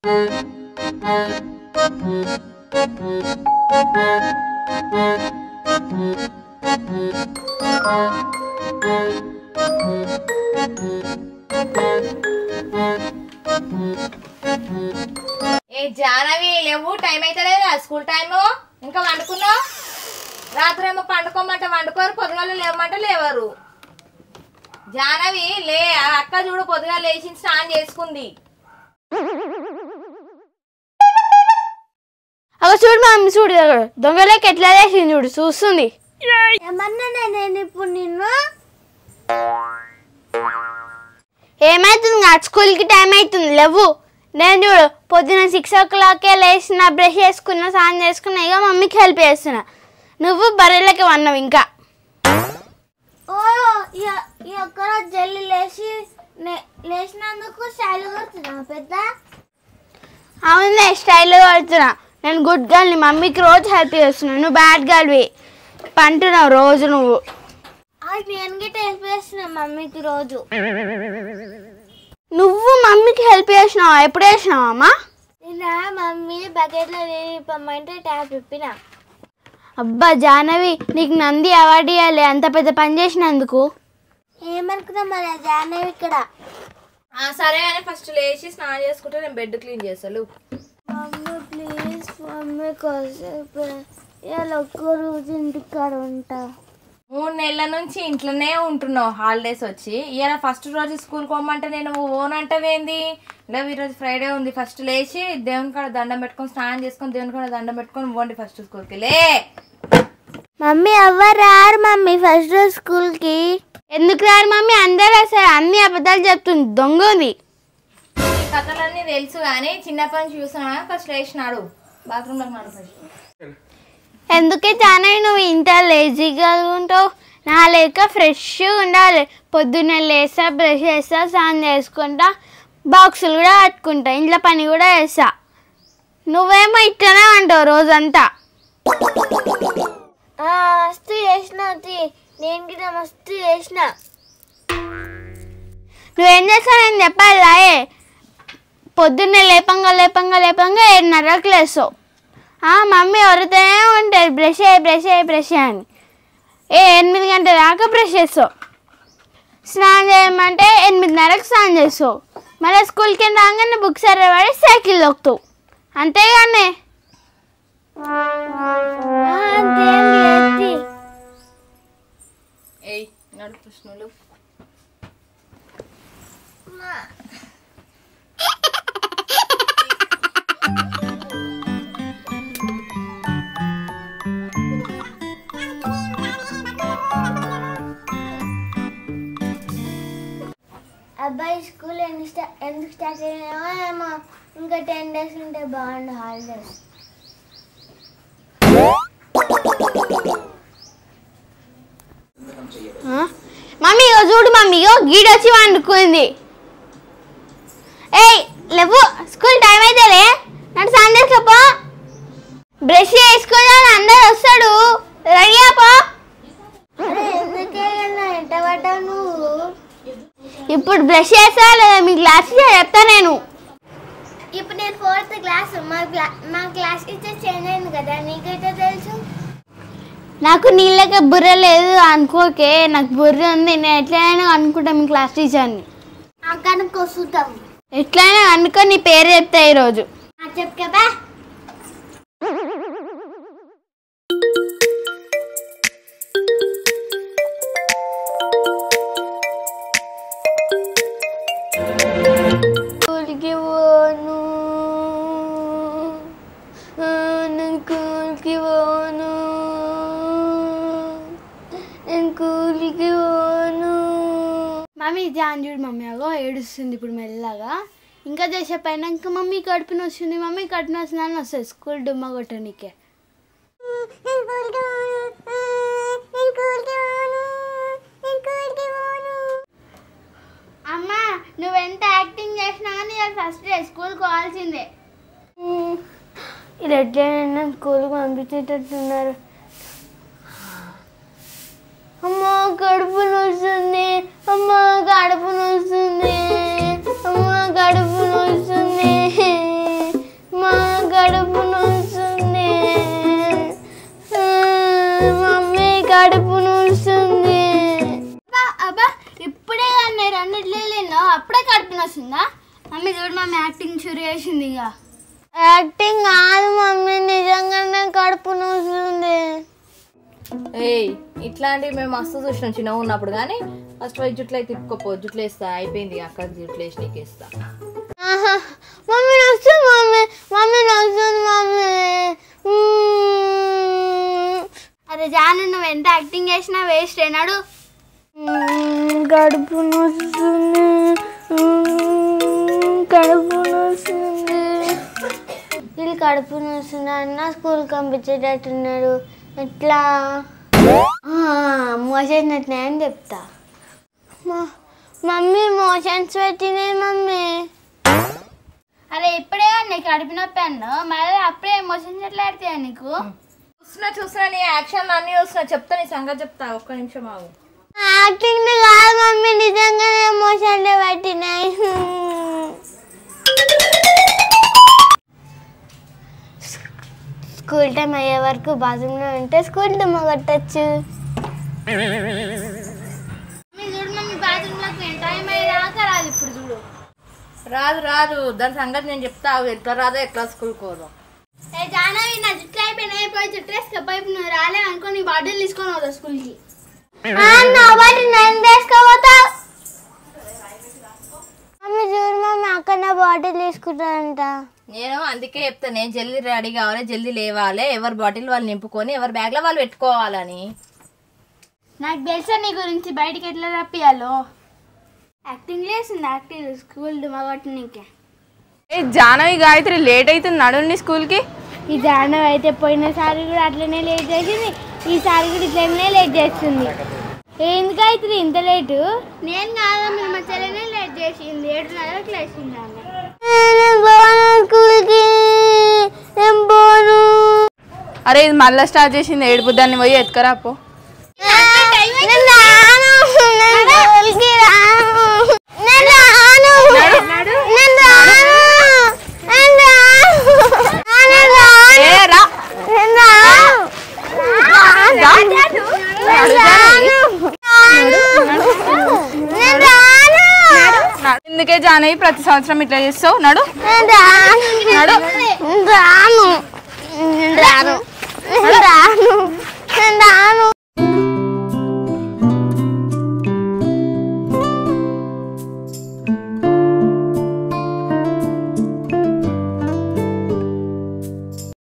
ఏ జానవి లేవు, టైం అయితే లేదా స్కూల్ టైము? ఇంకా వండుకున్నావు? రాత్రి ఏమో పండుకోమంటే వండుకోరు, పొద్దుగాలు లేవమంటే లేవరు. జానవి లే, అక్క చూడు పొద్దుగా లేచి స్నానం చేసుకుంది. అగ చూడు మమ్మీ, చూడు దొంగలేక ఎట్లా లేచింది చూడు, చూస్తుంది. నేను ఇప్పుడు నిన్ను ఏమైతుంది? స్కూల్కి టైం అవుతుంది, లేవు. నేను చూడు పొద్దున 6 o'clock లేచిన, బ్రష్ చేసుకున్నా, స్నానం చేసుకున్నా, ఇక మమ్మీకి హెల్ప్ చేస్తున్నా. నువ్వు బర్రెలకి వన్నావు ఇంకా. ఓ ఈ ఒక్క జల్లి లేచినందుకు స్టైల్ కొడుతున్నా పెద్ద. అవునే స్టైల్ కొడుతున్నా. నేను గుడ్ గర్ల్ని, మమ్మీకి రోజు హెల్ప్ చేస్తున్నాను. నువ్వు బ్యాడ్ గర్ల్వి, పంటున్నావు రోజు నువ్వు. నేను గిట్ట హెల్ప్ చేస్తున్నా మమ్మీకి రోజు. నువ్వు మమ్మీకి హెల్ప్ చేసినావా? ఎప్పుడు చేసినావా అమ్మా? నిన్న మమ్మీ బకెట్లో నీళ్ళు ఇప్పమంటే ట్యాప్ ఇప్పిన. అబ్బా జానవి, నీకు నంది అవార్డు ఇవ్వాలి అంత పెద్ద పని చేసినందుకు. ఏమనుకున్నా మన జానవి ఇక్కడ. సరే అని ఫస్ట్ లేచి స్నానం చేసుకుంటే నేను బెడ్ క్లీన్ చేస్తాను. మమ్మీ ప్లీజ్, మమ్మీ కాసేపు ఇలా ఒక్క రోజు ఇంటికాడ ఉంటా. 3 నెలల నుంచి ఇంట్లోనే ఉంటున్నావు హాలిడేస్ వచ్చి. ఇవాళ ఫస్ట్ రోజు స్కూల్కి పోమంటే నేను ఓన్ అంటవేంది? ఇలా ఈరోజు ఫ్రైడే ఉంది. ఫస్ట్ లేచి దేవుని కాడ దండం పెట్టుకొని, స్నానం చేసుకొని, దేవుని కాడ దండం పెట్టుకొని పోండి ఫస్ట్ స్కూల్కి. లే మమ్మీ ఎవరు రారు మమ్మీ ఫస్ట్ రోజు స్కూల్కి. ఎందుకు రారు మమ్మీ? అందరూ వస్తారు. అన్ని అబద్ధాలు చెప్తుంది, దొంగ ఉంది. ఈ కథలన్నీ తెలుసు కానీ చిన్నప్పటి నుంచి చూస్తున్నా. ఫస్ట్ లేచినాడు బాత్రూంలోకి నాడు ఫస్ట్. ఎందుకే జానవి నువ్వు ఇంత లేజీగా ఉంటావు? నా లేక ఫ్రెష్గా ఉండాలి. పొద్దున్న లేస్తా, బ్రష్ చేస్తా, స్నానం చేసుకుంటా, బాక్సులు కూడా కట్టుకుంటా, ఇంట్లో పని కూడా చేస్తా. నువ్వేమో ఇట్లనే అంటావు రోజంతా. మస్తు చేసిన, నేను కూడా మస్తు చేసిన. నువ్వేం చేస్తావు నేను చెప్పాలా? పొద్దున్నే లేపంగా 7:30కి లేస్తావు. మమ్మీ ఎవరితోనే ఉంటుంది బ్రష్ అని. 8 గంటల దాకా బ్రష్ చేస్తావు. స్నానం చేయమంటే 8:30కి స్నానం చేస్తావు. మళ్ళీ స్కూల్కి రాగానే బుక్స్ అరవాడి సైకిల్ దొక్కుతావు. అంతేగానే ఏయ్ నడు ప్రశ్నలు. అబ్బాయి స్కూల్ ఎందుకు స్టార్ట్ అయ్యామో ఏమో. ఇంకా 10 days ఉంటే బాగుండు హాలిడేస్. మమ్మీ ఇగో చూడు మమ్మీ, ఇగో గీడొచ్చి వండుకుంది. ఏయ్ లేవు, స్కూల్ టైం అయితేలే, నన్ను స్నానం చేసుకోపో. బ్రష్ చేసుకోదా అందరు వస్తాడు, రెడీ అయిపో. ఎందుకే ఎంట పడ్డావు నువ్వు? ఇప్పుడు బ్రష్ చేస్తా లేదా మీ క్లాస్ చెప్తా నేను. ఇప్పుడు నేను 4th క్లాస్. మా క్లాస్ టీచర్ చేంజ్ అయింది కదా, నీకైతే తెలుసు. నాకు నీళ్ళకి బుర్ర లేదు అనుకోకే, నాకు బుర్ర ఉంది. నేను ఎట్లయినా అనుకుంటా మీ క్లాస్ టీచర్ని. కనుక్కో చూద్దాం. ఎట్లయినా అనుకో, నీ పేరు చెప్తా ఈరోజు. చెప్పా. స్కూల్కి పోను, నేను స్కూల్కి పోను, నేను స్కూల్కి పోను. మమ్మీ జాన్ చూడు మమ్మీ, అగో ఏడుస్తుంది ఇప్పుడు మెల్లగా. ఇంకా చేసే పైన ఇంకా మమ్మీ కడుపుని వస్తుంది, మమ్మీ కడుపుని వస్తుంది అని వస్తుంది స్కూల్ డుమ్మ కొట్టడానికే. అమ్మా నువ్వెంత యాక్టింగ్ చేసినా కానీ ఫస్ట్ డే స్కూల్కి పోవాల్సిందే. ఇలా ఎట్లయినా స్కూల్కి పంపించేటట్టున్నారు. అమ్మా కడుపు నొస్తుంది, అమ్మా కడుపు నొస్తుంది, అమ్మా కడుపు నొస్తుంది. షురు చేసింది ఇక. యాక్టింగ్ కాదు మమ్మీ, నిజంగానే కడుపు నొస్తుంది. ఏయ్ ఇట్లాంటివి మేము మస్తు చూసినాం చిన్నగా ఉన్నప్పుడు, కానీ ఫస్ట్ పోయి జుట్లు అయితే తిప్పుకోపో, జుట్లు వేస్తా అయిపోయింది, అక్కడ జుట్లు వేసి నీకు వేస్తా. మమ్మీ నొస్తుంది, మమ్మీ నొస్తుంది మమ్మీ. అరే జాను, నువ్వు ఎంత యాక్టింగ్ చేసినా వేస్ట్ అయినాడు. కడుపు నొస్తుంది, కడుపు నొస్తుంది. వీళ్ళు కడుపు నొస్తుంది అన్న స్కూల్ పంపించేటట్టున్నారు. ఎట్లా మోషన్స్ పెట్టినాయని చెప్తా. మమ్మీ మోషన్స్ పెట్టినాయి మమ్మీ. అరే ఇప్పుడే నీకు కడుపు నొప్పి అన్నావు, మళ్ళీ అప్పుడే ఎమోషన్స్ ఎట్లా ఆడతాయా నీకు? చూస్తున్నా నీ యాక్షన్ అన్ని చూస్తున్నా, చెప్తా నీ సంగతి చెప్తా, ఒక్క నిమిషం ఆగు. యాక్టింగ్ కాదు మమ్మీ, నిజంగానే ఎమోషన్లు పెట్టినాయి. స్కూల్ టైం అయ్యే వరకు బాత్రూంలో ఉంటే స్కూల్ టైం కొట్టచ్చు. చూడు మమ్మీ, బాత్రూంలోకి టైం అయ్యేదాకా రాదు. ఇప్పుడు చూడు రాదు దాని సంగతి నేను చెప్తా, ఎట్లా రాదో ఎట్లా స్కూల్ కోదు. జానవి, నా జుట్లు అయిపోయినాయి, పోయి జుట్టు వేసుకపోయి నువ్వు రాలేవు అనుకో, నీ బాటిల్ తీసుకొని పోతా స్కూల్కి. నా బాటిల్ నేను తీసుకోపోతా. మమ్మీ చూడు మమ్మీ, అక్కడ నా బాటిల్ తీసుకుంటానంట. నేను అందుకే చెప్తా, నేను జల్దీ రెడీ కావాలి, జల్దీ లేవాలి, ఎవరి బాటిల్ వాళ్ళు నింపుకొని ఎవరి బ్యాగ్ లో వాళ్ళు పెట్టుకోవాలని. నాకు తెలుసా నీ గురించి, బయటికి ఎట్లా రప్పియాలో. యాక్టింగ్ చేసింది, యాక్టింగ్ స్కూల్ దుమ్మగొట్టి నీకే. జానవి గాయత్రి లేట్ అవుతుంది, నడుండి స్కూల్కి. ఈ జానవి అయితే పోయినసారి కూడా అట్లనే లేట్ చేసింది, ఈసారి కూడా ఇట్లనే లేట్ చేస్తుంది. ఎందుకు అయితే ఇంత లేటు? నేను కాదా, మీరు మా చెల్లెనే లేట్ చేసింది, 7:30 లేచింది ఆమె. అరే ఇది మళ్ళీ స్టార్ట్ చేసింది, ఏడుపు, దాన్ని పోయి ఎత్తుకరాపో. ఎందుకే జానవి ప్రతి సంవత్సరం ఇట్లా చేస్తావు? నడు.